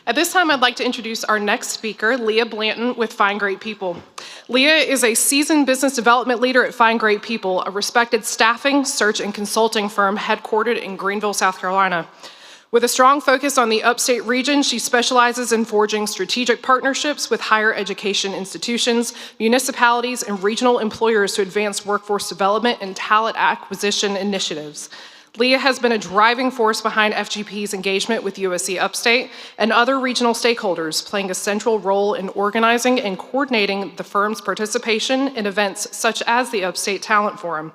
At this time, I'd like to introduce our next speaker, Leah Blanton with Find Great People. Leah is a seasoned business development leader at Find Great People, a respected staffing, search, and consulting firm headquartered in Greenville, South Carolina. With a strong focus on the upstate region, she specializes in forging strategic partnerships with higher education institutions, municipalities, and regional employers to advance workforce development and talent acquisition initiatives. Leah has been a driving force behind FGP's engagement with USC Upstate and other regional stakeholders, playing a central role in organizing and coordinating the firm's participation in events such as the Upstate Talent Forum.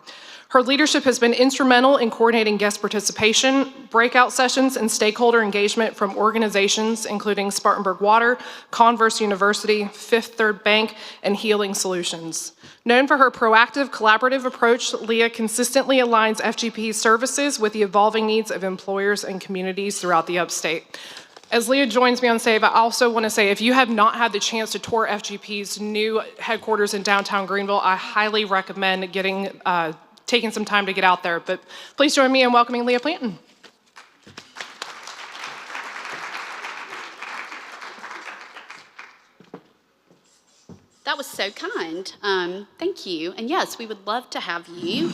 Her leadership has been instrumental in coordinating guest participation, breakout sessions, and stakeholder engagement from organizations including Spartanburg Water, Converse University, Fifth Third Bank, and Healing Solutions. Known for her proactive, collaborative approach, Leah consistently aligns FGP's services with the evolving needs of employers and communities throughout the upstate. As Leah joins me on stage, I also want to say, if you have not had the chance to tour FGP's new headquarters in downtown Greenville, I highly recommend taking some time to get out there. But please join me in welcoming Leah Blanton. That was so kind. Thank you. And yes, we would love to have you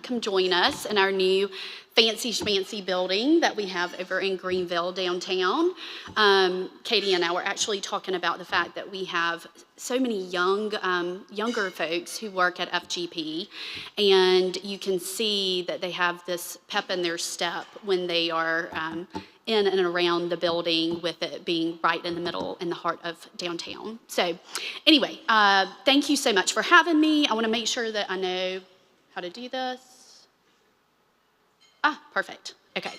come join us in our new fancy schmancy building that we have over in Greenville downtown. Katie and I were actually talking about the fact that we have so many younger folks who work at FGP, and you can see that they have this pep in their step when they are in and around the building, with it being right in the middle, in the heart of downtown. So anyway, thank you so much for having me. I want to make sure that I know how to do this. Perfect. Okay.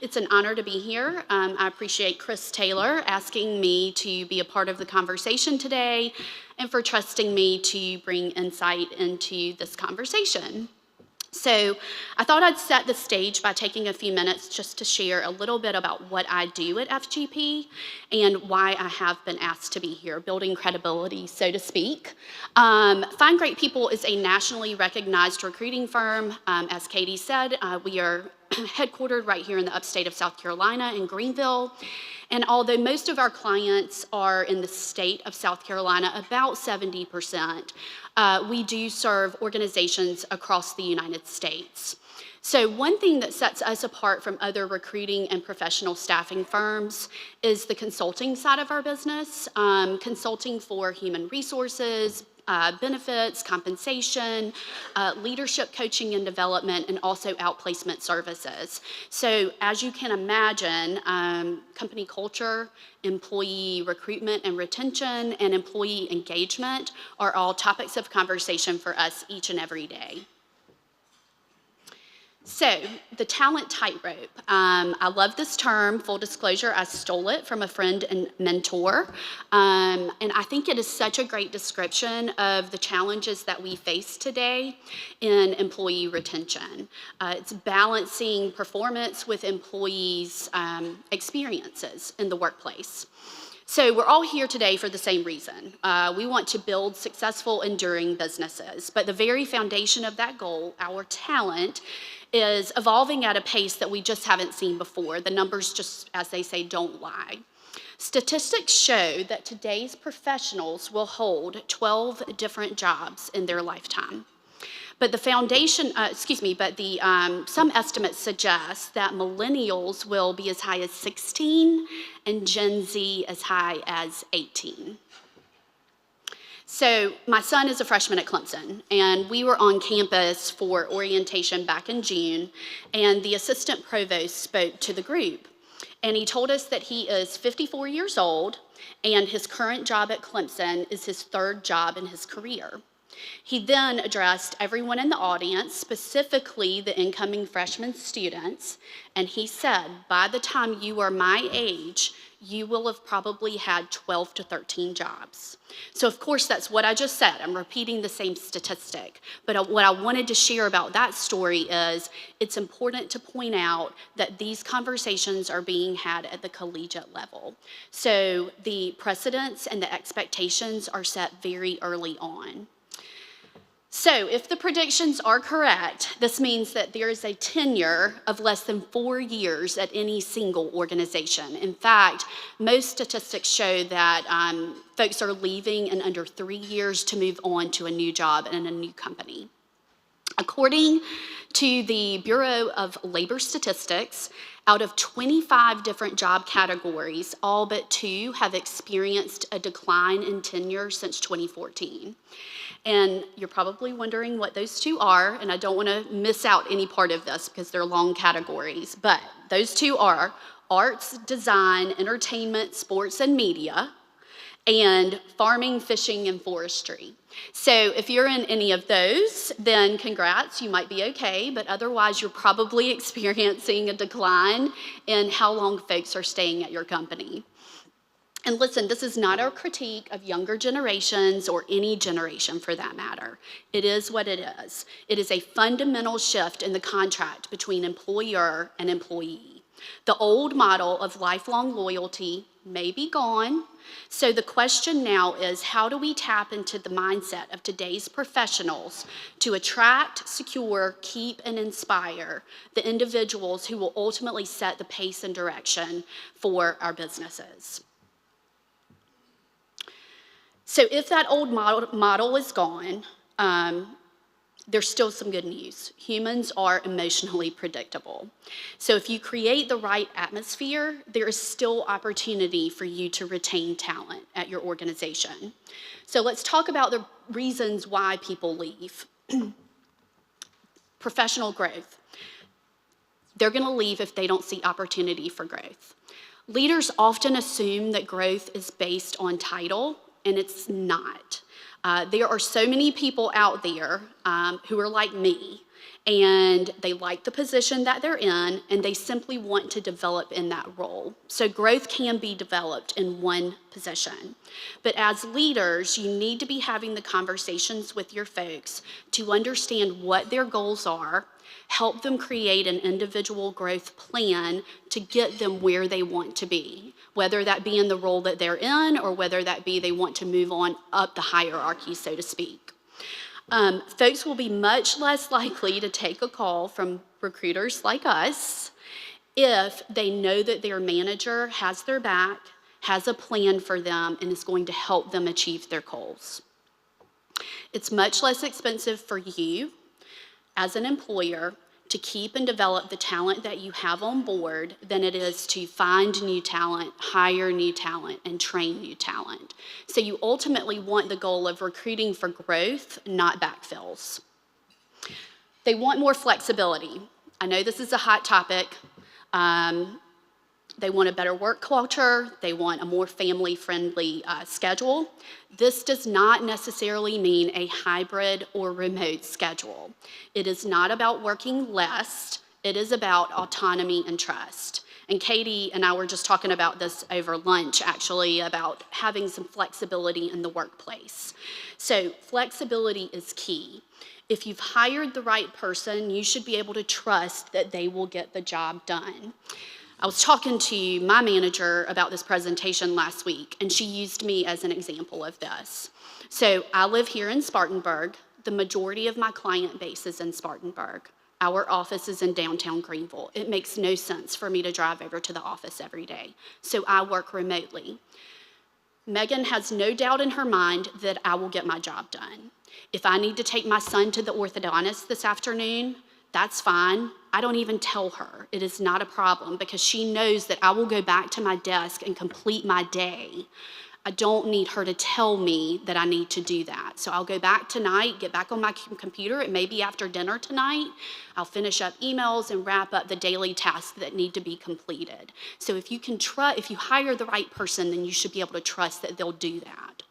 It's an honor to be here. I appreciate Chris Taylor asking me to be a part of the conversation today and for trusting me to bring insight into this conversation. So I thought I'd set the stage by taking a few minutes just to share a little bit about what I do at FGP and why I have been asked to be here, building credibility, so to speak. Find Great People is a nationally recognized recruiting firm. As Katie said, we are headquartered right here in the upstate of South Carolina in Greenville. And although most of our clients are in the state of South Carolina, about 70%, we do serve organizations across the United States. So one thing that sets us apart from other recruiting and professional staffing firms is the consulting side of our business, consulting for human resources, benefits, compensation, leadership coaching and development, and also outplacement services. So as you can imagine, company culture, employee recruitment and retention, and employee engagement are all topics of conversation for us each and every day. So, the talent tightrope. I love this term. Full disclosure, I stole it from a friend and mentor. And I think it is such a great description of the challenges that we face today in employee retention. It's balancing performance with employees' experiences in the workplace. So we're all here today for the same reason. We want to build successful, enduring businesses. But the very foundation of that goal, our talent, is evolving at a pace that we just haven't seen before. The numbers just, as they say, don't lie. Statistics show that today's professionals will hold 12 different jobs in their lifetime. But the foundation, some estimates suggest that millennials will be as high as 16 and Gen Z as high as 18. So my son is a freshman at Clemson, and we were on campus for orientation back in June, and the assistant provost spoke to the group. And he told us that he is 54 years old, and his current job at Clemson is his third job in his career. He then addressed everyone in the audience, specifically the incoming freshman students, and he said, by the time you are my age, you will have probably had 12 to 13 jobs. So of course, that's what I just said. I'm repeating the same statistic. But what I wanted to share about that story is it's important to point out that these conversations are being had at the collegiate level. So the precedents and the expectations are set very early on. So if the predictions are correct, this means that there is a tenure of less than 4 years at any single organization. In fact, most statistics show that folks are leaving in under 3 years to move on to a new job in a new company. According to the Bureau of Labor Statistics, out of 25 different job categories, all but 2 have experienced a decline in tenure since 2014. And you're probably wondering what those 2 are, and I don't want to miss out any part of this because they're long categories, but those 2 are arts, design, entertainment, sports, and media, and farming, fishing, and forestry. So if you're in any of those, then congrats, you might be okay, but otherwise you're probably experiencing a decline in how long folks are staying at your company. And listen, this is not a critique of younger generations or any generation for that matter. It is what it is. It is a fundamental shift in the contract between employer and employee. The old model of lifelong loyalty may be gone. So the question now is, how do we tap into the mindset of today's professionals to attract, secure, keep, and inspire the individuals who will ultimately set the pace and direction for our businesses? So if that old model is gone, there's still some good news. Humans are emotionally predictable. So if you create the right atmosphere, there is still opportunity for you to retain talent at your organization. So let's talk about the reasons why people leave. Professional growth. They're going to leave if they don't see opportunity for growth. Leaders often assume that growth is based on title, and it's not. There are so many people out there who are like me, and they like the position that they're in, and they simply want to develop in that role. So growth can be developed in one position. But as leaders, you need to be having the conversations with your folks to understand what their goals are, help them create an individual growth plan to get them where they want to be, whether that be in the role that they're in or whether that be they want to move on up the hierarchy, so to speak. Folks will be much less likely to take a call from recruiters like us if they know that their manager has their back, has a plan for them, and is going to help them achieve their goals. It's much less expensive for you as an employer to keep and develop the talent that you have on board than it is to find new talent, hire new talent, and train new talent. So you ultimately want the goal of recruiting for growth, not backfills. They want more flexibility. I know this is a hot topic. They want a better work culture. They want a more family-friendly schedule. This does not necessarily mean a hybrid or remote schedule. It is not about working less. It is about autonomy and trust. And Katie and I were just talking about this over lunch, actually, about having some flexibility in the workplace. So flexibility is key. If you've hired the right person, you should be able to trust that they will get the job done. I was talking to my manager about this presentation last week, and she used me as an example of this. So I live here in Spartanburg. The majority of my client base is in Spartanburg. Our office is in downtown Greenville. It makes no sense for me to drive over to the office every day, so I work remotely. Megan has no doubt in her mind that I will get my job done. If I need to take my son to the orthodontist this afternoon, that's fine. I don't even tell her. It is not a problem because she knows that I will go back to my desk and complete my day. I don't need her to tell me that I need to do that. So I'll go back tonight, get back on my computer. It may be after dinner tonight. I'll finish up emails and wrap up the daily tasks that need to be completed. So if you hire the right person, then you should be able to trust that they'll do that.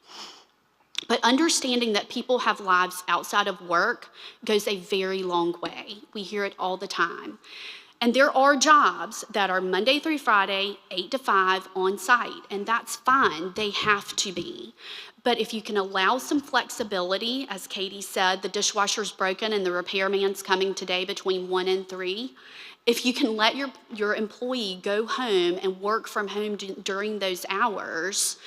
But understanding that people have lives outside of work goes a very long way. We hear it all the time. And there are jobs that are Monday through Friday, 8 to 5 on site, and that's fine. They have to be. But if you can allow some flexibility, as Katie said, the dishwasher's broken and the repairman's coming today between 1 and 3. If you can let your employee go home and work from home during those hours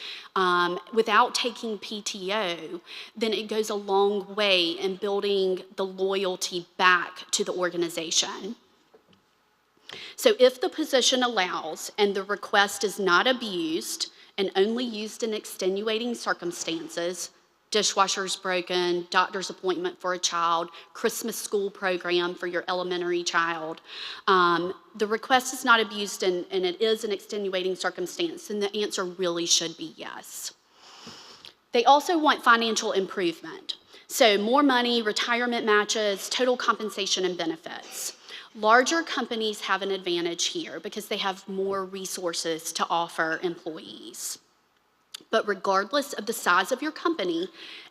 without taking PTO, then it goes a long way in building the loyalty back to the organization. So if the position allows and the request is not abused and only used in extenuating circumstances, dishwasher's broken, doctor's appointment for a child, Christmas school program for your elementary child, the request is not abused and it is an extenuating circumstance, then the answer really should be yes. They also want financial improvement. So more money, retirement matches, total compensation and benefits. Larger companies have an advantage here because they have more resources to offer employees. But regardless of the size of your company,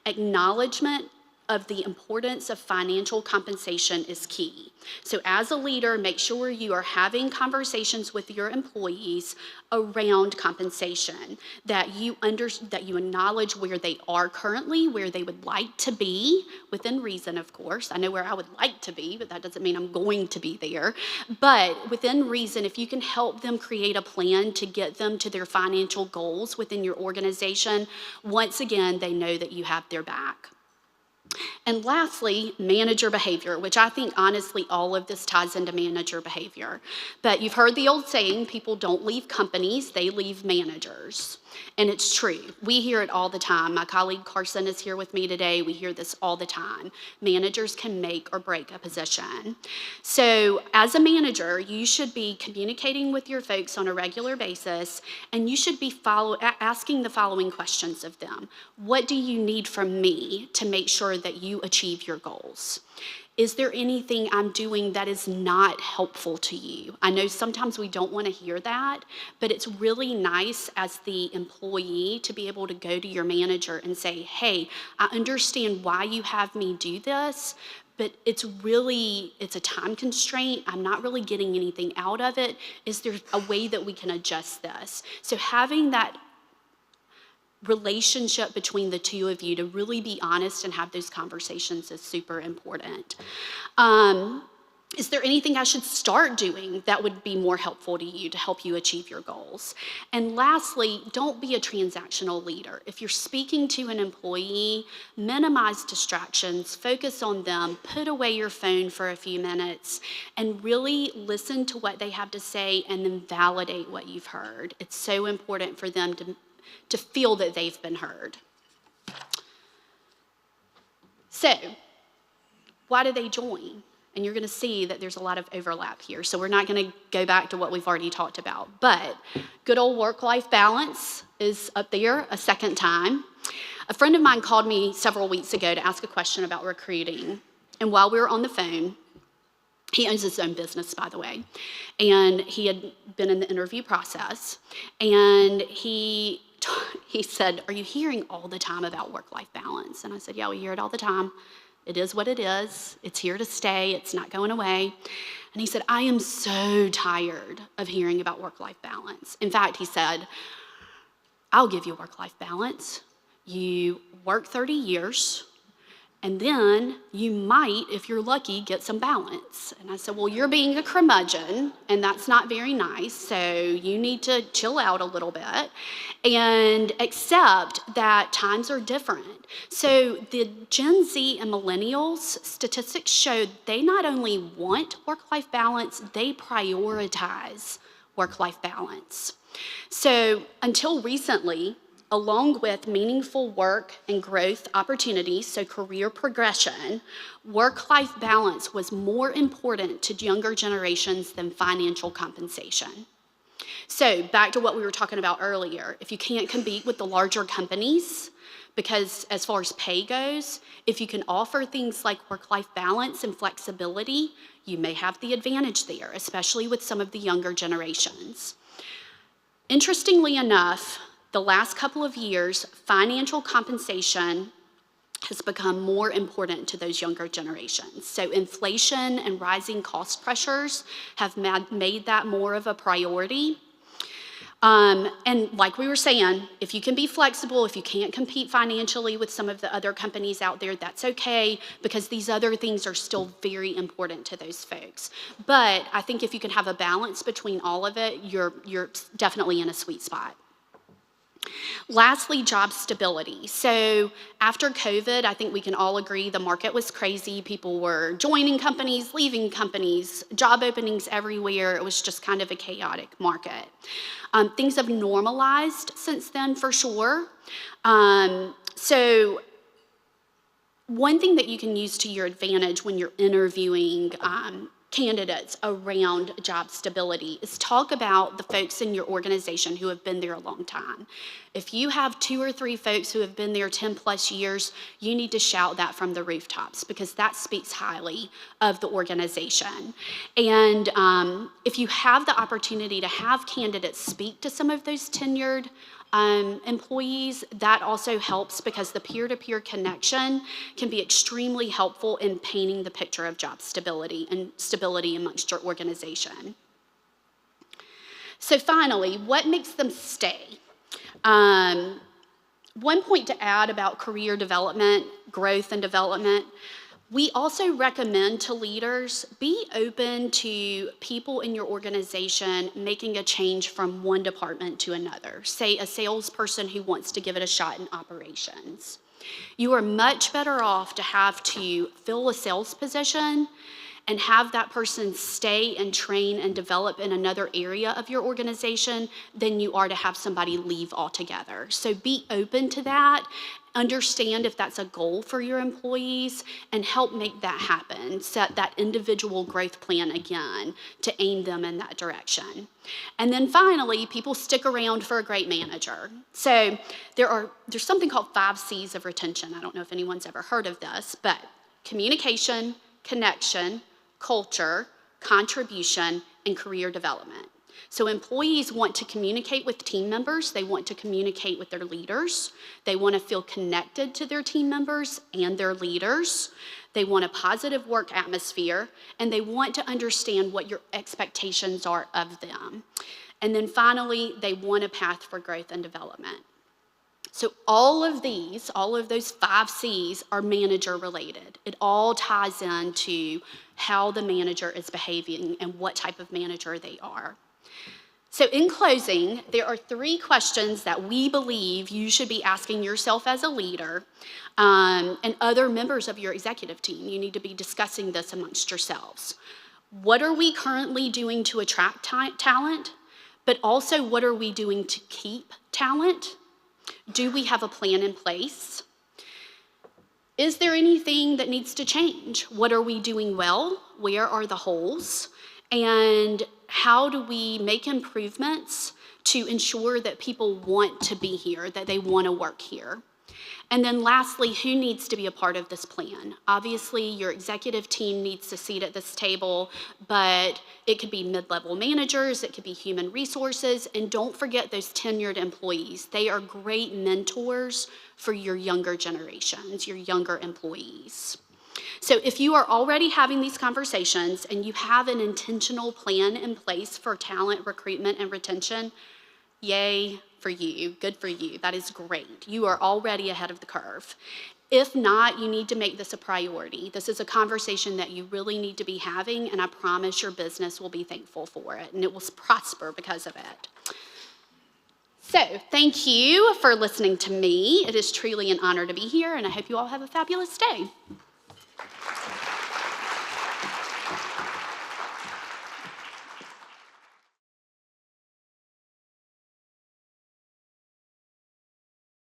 acknowledgement of the importance of financial compensation is key. So as a leader, make sure you are having conversations with your employees around compensation, that you acknowledge where they are currently, where they would like to be, within reason, of course. I know where I would like to be, but that doesn't mean I'm going to be there. But within reason, if you can help them create a plan to get them to their financial goals within your organization, once again, they know that you have their back. And lastly, manager behavior, which I think honestly all of this ties into manager behavior. But you've heard the old saying, people don't leave companies, they leave managers. And it's true. We hear it all the time. My colleague Carson is here with me today. We hear this all the time. Managers can make or break a position. So as a manager, you should be communicating with your folks on a regular basis, and you should be asking the following questions of them. What do you need from me to make sure that you achieve your goals? Is there anything I'm doing that is not helpful to you? I know sometimes we don't want to hear that, but it's really nice as the employee to be able to go to your manager and say, hey, I understand why you have me do this, but it's a time constraint. I'm not really getting anything out of it. Is there a way that we can adjust this? So having that relationship between the two of you to really be honest and have those conversations is super important. Is there anything I should start doing that would be more helpful to you to help you achieve your goals? And lastly, don't be a transactional leader. If you're speaking to an employee, minimize distractions, focus on them, put away your phone for a few minutes, and really listen to what they have to say and then validate what you've heard. It's so important for them to feel that they've been heard. So, why do they join? And you're going to see that there's a lot of overlap here. So we're not going to go back to what we've already talked about. But good old work-life balance is up there a second time. A friend of mine called me several weeks ago to ask a question about recruiting. And while we were on the phone, he owns his own business, by the way. And he had been in the interview process. And he said, are you hearing all the time about work-life balance? And I said, yeah, we hear it all the time. It is what it is. It's here to stay. It's not going away. And he said, I am so tired of hearing about work-life balance. In fact, he said, I'll give you work-life balance. You work 30 years, and then you might, if you're lucky, get some balance. And I said, well, you're being a curmudgeon, and that's not very nice, so you need to chill out a little bit and accept that times are different. So the Gen Z and millennials, statistics show they not only want work-life balance, they prioritize work-life balance. So until recently, along with meaningful work and growth opportunities, so career progression, work-life balance was more important to younger generations than financial compensation. So back to what we were talking about earlier, if you can't compete with the larger companies, because as far as pay goes, if you can offer things like work-life balance and flexibility, you may have the advantage there, especially with some of the younger generations. Interestingly enough, the last couple of years, financial compensation has become more important to those younger generations. So inflation and rising cost pressures have made that more of a priority. And like we were saying, if you can be flexible, if you can't compete financially with some of the other companies out there, that's okay, because these other things are still very important to those folks. But I think if you can have a balance between all of it, you're definitely in a sweet spot. Lastly, job stability. So after COVID, I think we can all agree the market was crazy. People were joining companies, leaving companies, job openings everywhere. It was just kind of a chaotic market. Things have normalized since then, for sure. So one thing that you can use to your advantage when you're interviewing candidates around job stability is talk about the folks in your organization who have been there a long time. If you have 2 or 3 folks who have been there 10 plus years, you need to shout that from the rooftops, because that speaks highly of the organization. And if you have the opportunity to have candidates speak to some of those tenured employees, that also helps, because the peer-to-peer connection can be extremely helpful in painting the picture of job stability and stability amongst your organization. So finally, what makes them stay? One point to add about career development, growth and development, we also recommend to leaders, be open to people in your organization making a change from one department to another. Say a salesperson who wants to give it a shot in operations. You are much better off to have to fill a sales position and have that person stay and train and develop in another area of your organization than you are to have somebody leave altogether. So be open to that. Understand if that's a goal for your employees, and help make that happen. Set that individual growth plan again to aim them in that direction. And then finally, people stick around for a great manager. So there's something called 5 C's of retention. I don't know if anyone's ever heard of this, but communication, connection, culture, contribution, and career development. So employees want to communicate with team members, they want to communicate with their leaders, they want to feel connected to their team members and their leaders, they want a positive work atmosphere, and they want to understand what your expectations are of them. And then finally, they want a path for growth and development. So all of those 5 C's are manager related. It all ties into how the manager is behaving and what type of manager they are. So in closing, there are 3 questions that we believe you should be asking yourself as a leader and other members of your executive team. You need to be discussing this amongst yourselves. What are we currently doing to attract talent? But also, what are we doing to keep talent? Do we have a plan in place? Is there anything that needs to change? What are we doing well? Where are the holes? And how do we make improvements to ensure that people want to be here, that they want to work here? And then lastly, who needs to be a part of this plan? Obviously, your executive team needs a seat at this table, but it could be mid-level managers, it could be human resources, and don't forget those tenured employees. They are great mentors for your younger generations, your younger employees. So if you are already having these conversations and you have an intentional plan in place for talent recruitment and retention, yay for you, good for you, that is great. You are already ahead of the curve. If not, you need to make this a priority. This is a conversation that you really need to be having, and I promise your business will be thankful for it, and it will prosper because of it. So thank you for listening to me. It is truly an honor to be here, and I hope you all have a fabulous day.